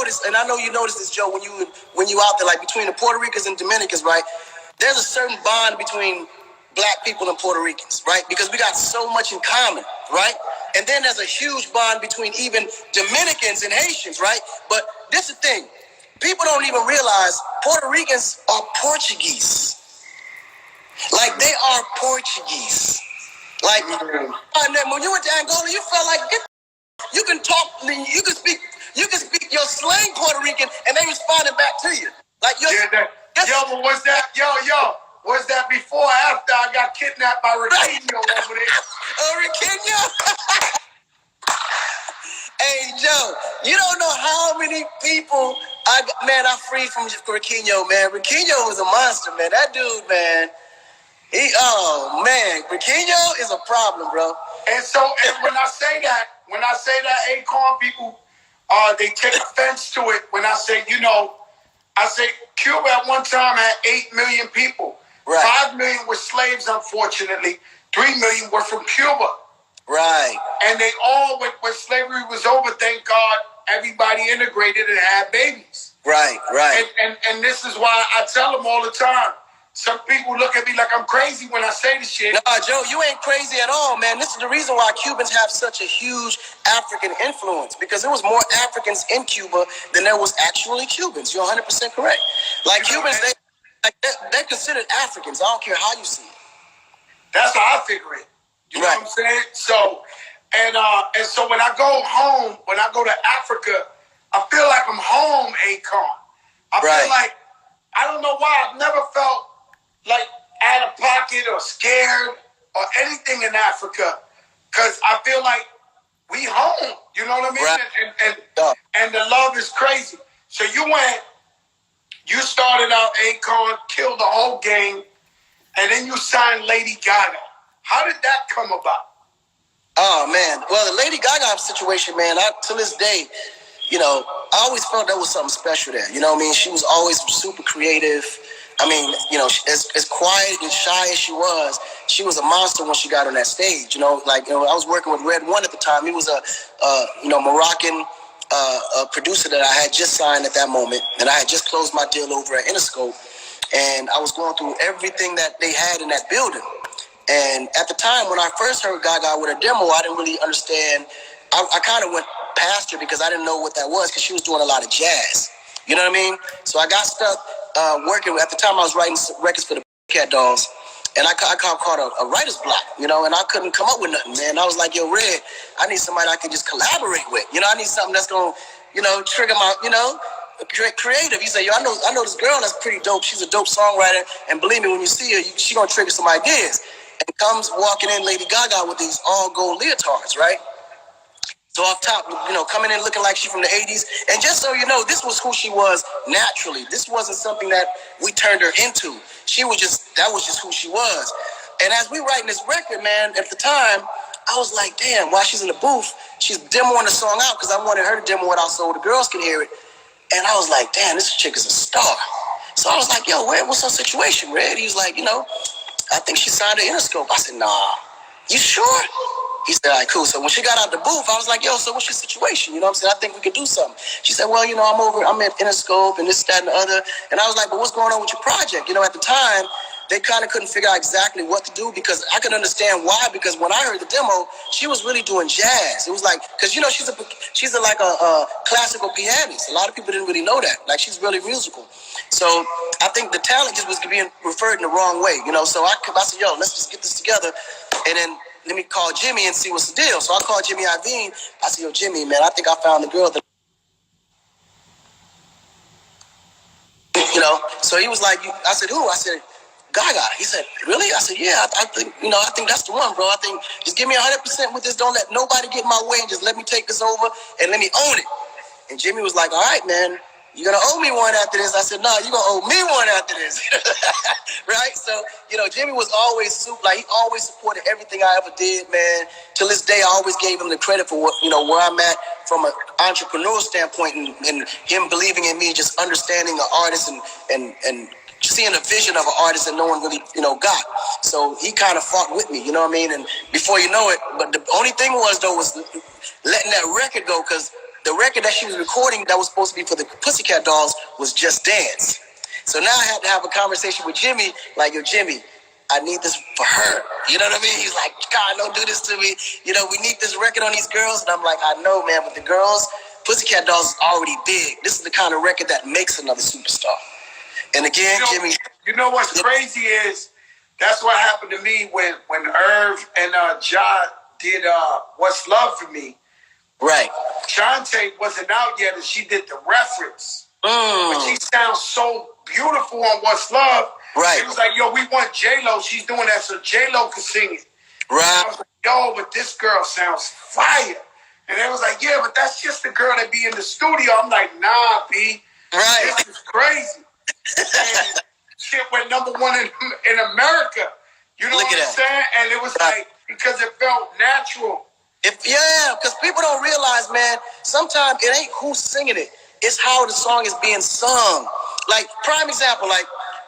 notice, and I know you notice this, Joe, when you out there, like between the Puerto Ricans and Dominicans, right? There's a certain bond between black people and Puerto Ricans, right? Because we got so much in common, right? And then there's a huge bond between even Dominicans and Haitians, right? But this is the thing. People don't even realize Puerto Ricans are Portuguese. Like, they are Portuguese. Like, when you went to Angola, you felt like you can talk, you can speak your slang Puerto Rican, and they responded back to you. Like, but was that before or after I got kidnapped by Ricano over there? Oh, Ricano? Hey, Joe, you don't know how many people I freed from Ricano, man. Ricano was a monster, man. That dude, man. Ricano is a problem, bro. And when I say that, Akon, people, they take offense to it when I say, I say Cuba at one time had 8 million people. Right. 5 million were slaves, unfortunately. 3 million were from Cuba. Right. And they all, when slavery was over, thank God, everybody integrated and had babies. Right. And this is why I tell them all the time. Some people look at me like I'm crazy when I say this shit. Nah, Joe, you ain't crazy at all, man. This is the reason why Cubans have such a huge African influence, because there was more Africans in Cuba than there was actually Cubans. You're 100% correct. Like, Cubans, they're considered Africans. I don't care how you see it. That's how I figure it. You know what I'm saying? So, and so when I go home, when I go to Africa, I feel like I'm home, Akon. I feel like, I don't know why, I've never felt like out of pocket or scared or anything in Africa, because I feel like we home. You know what I mean? Right. And the love is crazy. So you started out Akon, killed the whole game, and then you signed Lady Gaga. How did that come about? Oh, man. Well, the Lady Gaga situation, man, to this day, I always felt there was something special there. You know what I mean? She was always super creative. I mean, as quiet and shy as she was a monster when she got on that stage. I was working with Red One at the time. He was a Moroccan producer that I had just signed at that moment, and I had just closed my deal over at Interscope, and I was going through everything that they had in that building. And at the time, when I first heard Gaga with her demo, I didn't really understand. I kind of went past her because I didn't know what that was, because she was doing a lot of jazz. You know what I mean? So I got stuck working. At the time, I was writing records for the Cat Dolls, and I caught a writer's block, and I couldn't come up with nothing, man. I was like, yo, Red, I need somebody I can just collaborate with. I need something that's going to, trigger my, creative. He said, yo, I know this girl that's pretty dope. She's a dope songwriter, and believe me, when you see her, she going to trigger some ideas. And comes walking in Lady Gaga with these all gold leotards, right? So off top, coming in looking like she from the 80s. And just so you know, this was who she was naturally. This wasn't something that we turned her into. That was just who she was. And as we writing this record, man, at the time, I was like, damn, while she's in the booth, she's demoing the song out, because I wanted her to demo it out so the girls could hear it. And I was like, damn, this chick is a star. So I was like, yo, what's her situation, Red? He was like, I think she signed to Interscope. I said, nah, you sure? He said, all right, cool. So when she got out the booth, I was like, yo, so what's your situation? You know what I'm saying? I think we could do something. She said, well, I'm at Interscope and this, that, and the other. And I was like, but what's going on with your project? At the time, they kind of couldn't figure out exactly what to do, because I could understand why, because when I heard the demo, she was really doing jazz. It was like, because, she's like a classical pianist. A lot of people didn't really know that. Like, she's really musical. So I think the talent just was being referred in the wrong way, So I said, yo, let's just get this together. And then let me call Jimmy and see what's the deal. So I called Jimmy Iovine. I said, yo, Jimmy, man, I think I found the girl that, So he was like, I said, who? I said, Gaga. He said, really? I said, yeah, I think that's the one, bro. I think just give me 100% with this. Don't let nobody get in my way, and just let me take this over and let me own it. And Jimmy was like, all right, man, you're going to owe me one after this. I said, no, you're going to owe me one after this. Right? So, Jimmy was always he always supported everything I ever did, man. Till this day, I always gave him the credit for what, where I'm at from an entrepreneurial standpoint, and him believing in me, just understanding the artist and seeing a vision of an artist that no one really, got. So he kind of fought with me, you know what I mean? And before you know it, but the only thing was letting that record go, because the record that she was recording that was supposed to be for the Pussycat Dolls was Just Dance. So now I had to have a conversation with Jimmy, like, yo, Jimmy, I need this for her. You know what I mean? He's like, God, don't do this to me. You know, we need this record on these girls. And I'm like, I know, man, but the girls, Pussycat Dolls is already big. This is the kind of record that makes another superstar. And again, Jimmy. You know what's crazy is that's what happened to me when Irv and Ja did What's Love for Me. Right. Shantae wasn't out yet, and she did the reference. But she sounds so beautiful on What's Love. Right. It was like, yo, we want J-Lo. She's doing that so J-Lo can sing it. Right. I was like, yo, but this girl sounds fire. And they was like, yeah, but that's just the girl that be in the studio. I'm like, nah, B. Right. This is crazy. And shit went number one in America. You know what I'm saying? And it was like, because it felt natural. Because people don't realize, man, sometimes it ain't who's singing it. It's how the song is being sung. Like, prime example, like,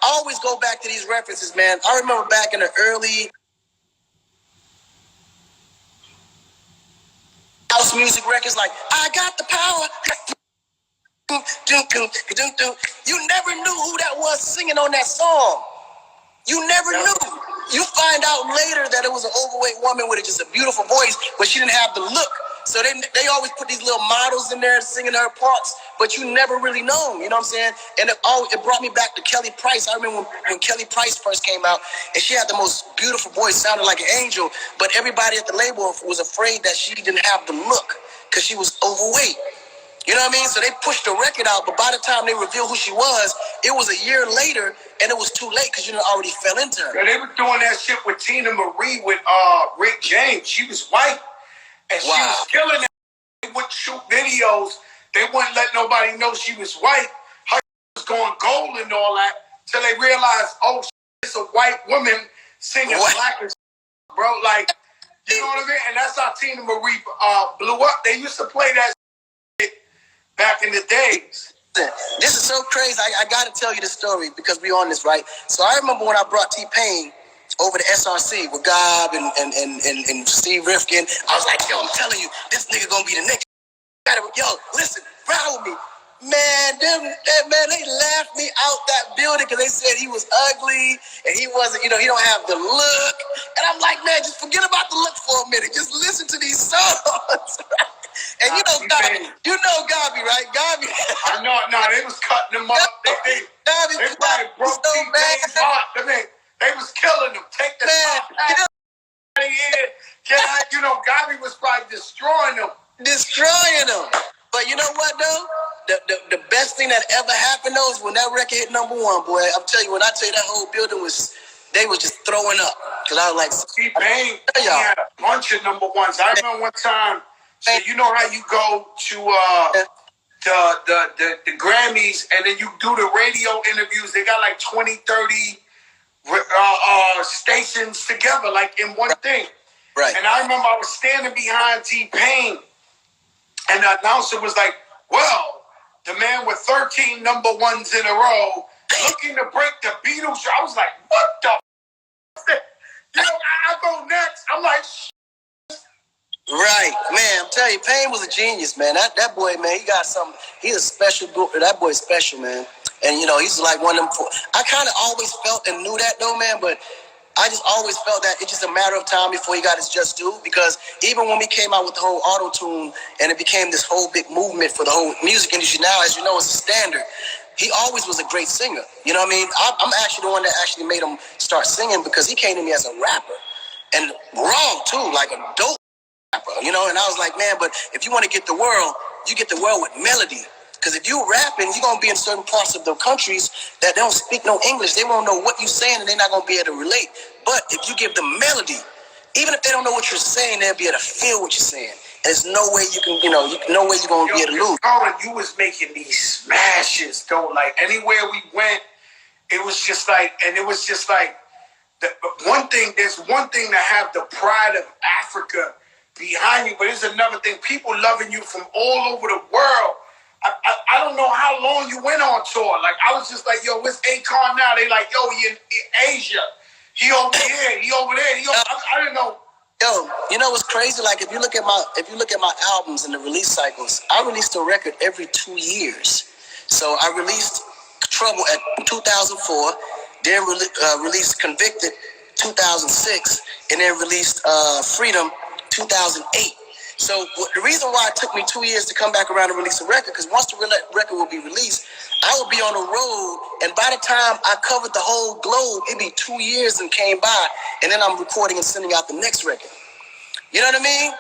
I always go back to these references, man. I remember back in the early house music records, like, I got the power. You never knew who that was singing on that song. You never knew. You find out later that it was an overweight woman with just a beautiful voice, but she didn't have the look. So they always put these little models in there singing her parts, but you never really know. You know what I'm saying? And it brought me back to Kelly Price. I remember when Kelly Price first came out, and she had the most beautiful voice, sounded like an angel, but everybody at the label was afraid that she didn't have the look because she was overweight. You know what I mean? So they pushed the record out, but by the time they revealed who she was, it was a year later, and it was too late because you already fell into her. Yeah, they were doing that shit with Tina Marie with Rick James. She was white, and she was killing it. They wouldn't shoot videos. They wouldn't let nobody know she was white. Her was going gold and all that, till they realized, oh, it's a white woman singing black as bro. Like, you know what I mean? And that's how Tina Marie blew up. They used to play that back in the days. This is so crazy. I got to tell you the story because we on this, right? So I remember when I brought T-Pain over to SRC with Gob and Steve Rifkin. I was like, yo, I'm telling you, this nigga gonna be the next. Yo, listen, ride with me. Man, they laughed me out that building because they said he was ugly and he wasn't, he don't have the look. And I'm like, man, just forget about the look for a minute. Just listen to these songs. And you know Gabi, right? Gabi. I know. No, they was cutting them up. They probably broke T-Pain's heart. They was killing them. Take the top hat out of here. Gabi was probably destroying them. But you know what, though? The best thing that ever happened, though, is when that record hit number one, boy. I'm telling you, when I tell you that whole building they was just throwing up. Because I was like, T-Pain, he had a bunch of number ones. I remember one time, so you know how you go to the Grammys and then you do the radio interviews. They got like 20, 30 stations together, like in one thing. Right. And I remember I was standing behind T-Pain and the announcer was like, well, the man with 13 number ones in a row looking to break the Beatles. I was like, what the f***? I go next. I'm like, right, man. I'm telling you, Pain was a genius, man. That boy, man, he got something. He's a special. That boy's special, man. And he's like one of them. I kind of always felt and knew that though, man. But I just always felt that it's just a matter of time before he got his just due. Because even when we came out with the whole auto tune and it became this whole big movement for the whole music industry, now, as you know, it's a standard. He always was a great singer. You know what I mean? I'm actually the one that actually made him start singing because he came to me as a rapper. And wrong, too, like a dope rapper, And I was like, man, but if you want to get the world, you get the world with melody. Because if you rapping, you're going to be in certain parts of the countries that don't speak no English. They won't know what you're saying, and they're not going to be able to relate. But if you give them melody, even if they don't know what you're saying, they'll be able to feel what you're saying. There's no way you can, no way you're going to be able to lose. You was making these smashes, though. Like, anywhere we went, it was just like, there's one thing to have the pride of Africa behind you, but there's another thing, people loving you from all over the world. I don't know how long you went on tour. Like, I was just like, yo, where's Akon now? They like, yo, he in Asia. He over here. He over there. I didn't know. Yo, you know what's crazy? Like if you look at my albums and the release cycles, I released a record every 2 years. So I released Trouble at 2004, then released Convicted 2006, and then released Freedom 2008. So the reason why it took me 2 years to come back around and release a record, because once the record will be released, I would be on the road, and by the time I covered the whole globe, it'd be 2 years and came by, and then I'm recording and sending out the next record. You know what I mean?